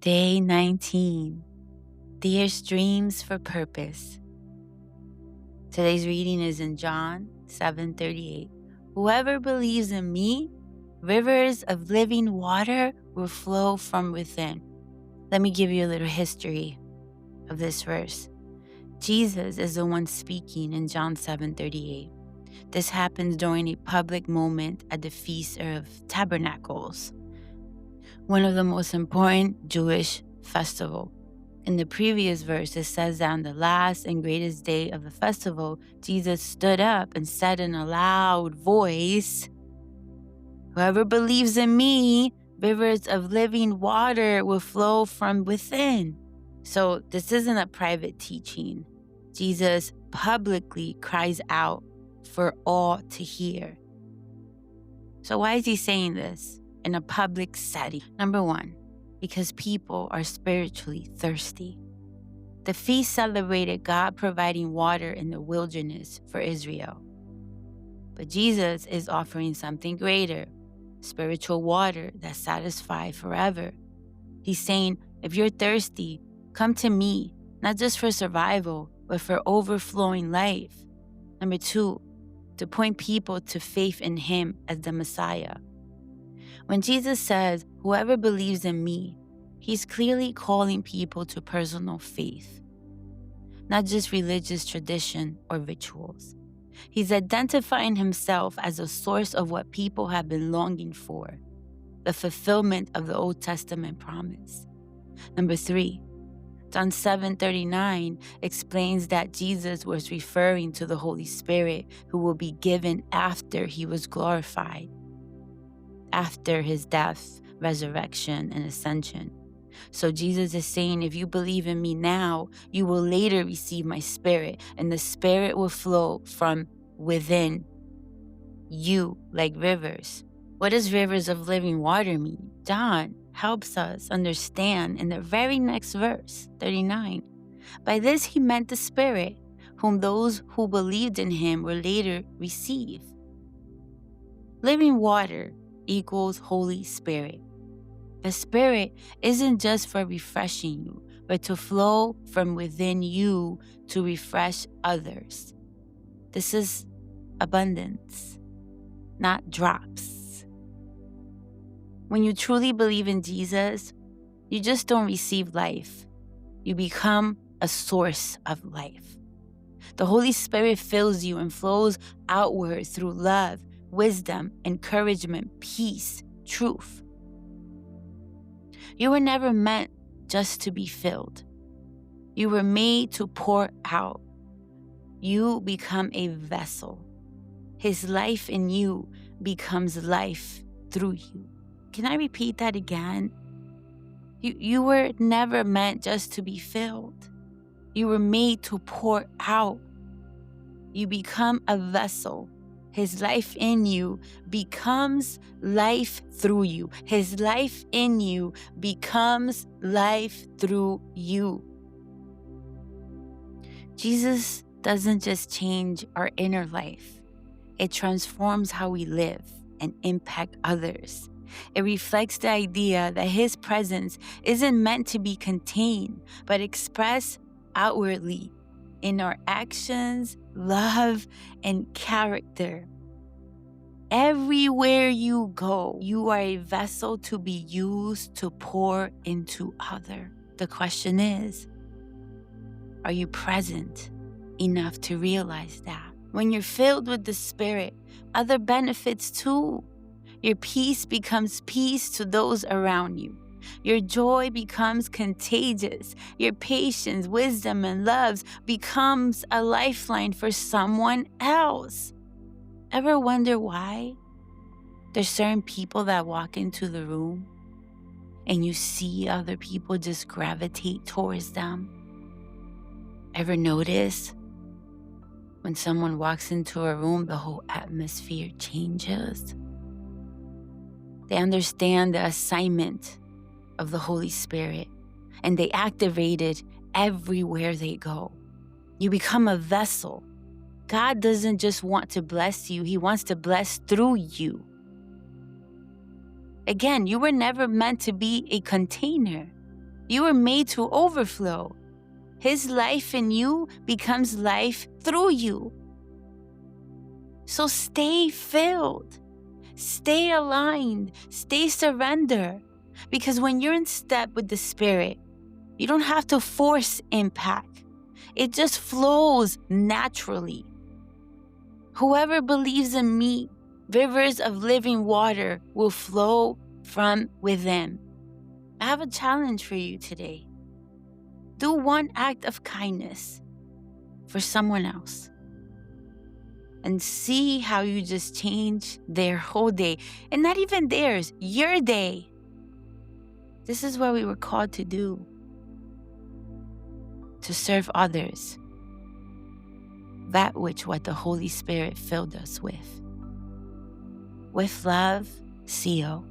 Day 19. Dear Streams for Purpose. Today's reading is in John 7:38. Whoever believes in me, rivers of living water will flow from within. Let me give you a little history of this verse. Jesus is the one speaking in John 7:38. This happens during a public moment at the Feast of Tabernacles, one of the most important Jewish festivals. In the previous verse, it says that on the last and greatest day of the festival, Jesus stood up and said in a loud voice, "Whoever believes in me, rivers of living water will flow from within." So this isn't a private teaching. Jesus publicly cries out for all to hear. So why is he saying this in a public setting? Number one, because people are spiritually thirsty. The feast celebrated God providing water in the wilderness for Israel. But Jesus is offering something greater, spiritual water that satisfies forever. He's saying, if you're thirsty, come to me, not just for survival, but for overflowing life. Number two, to point people to faith in him as the Messiah. When Jesus says, whoever believes in me, he's clearly calling people to personal faith, not just religious tradition or rituals. He's identifying himself as a source of what people have been longing for, the fulfillment of the Old Testament promise. Number three, John 7:39 explains that Jesus was referring to the Holy Spirit who will be given after he was glorified, after his death, resurrection, and ascension. So Jesus is saying, if you believe in me now, you will later receive my Spirit, and the Spirit will flow from within you like rivers. What does rivers of living water mean? John helps us understand in the very next verse, 39. By this he meant the Spirit, whom those who believed in him will later receive. Living water equals Holy Spirit. The Spirit isn't just for refreshing you, but to flow from within you to refresh others. This is abundance, not drops. When you truly believe in Jesus, you just don't receive life. You become a source of life. The Holy Spirit fills you and flows outward through love, wisdom, encouragement, peace, truth. You were never meant just to be filled. You were made to pour out. You become a vessel. His life in you becomes life through you. Can I repeat that again? You were never meant just to be filled. You were made to pour out. You become a vessel. His life in you becomes life through you. His life in you becomes life through you. Jesus doesn't just change our inner life. It transforms how we live and impact others. It reflects the idea that his presence isn't meant to be contained, but expressed outwardly in our actions, love, and character. Everywhere you go, you are a vessel to be used to pour into others. The question is, are you present enough to realize that? When you're filled with the Spirit, other benefits too. Your peace becomes peace to those around you. Your joy becomes contagious. Your patience, wisdom, and love becomes a lifeline for someone else. Ever wonder why? There's certain people that walk into the room and you see other people just gravitate towards them. Ever notice when someone walks into a room, the whole atmosphere changes? They understand the assignment of the Holy Spirit, and they activate it everywhere they go. You become a vessel. God doesn't just want to bless you, he wants to bless through you. Again, you were never meant to be a container. You were made to overflow. His life in you becomes life through you. So stay filled, stay aligned, stay surrendered. Because when you're in step with the Spirit, you don't have to force impact. It just flows naturally. Whoever believes in me, rivers of living water will flow from within. I have a challenge for you today. Do one act of kindness for someone else and see how you just change their whole day. And not even theirs, your day. This is what we were called to do. To serve others. That which what the Holy Spirit filled us with. With love, CO.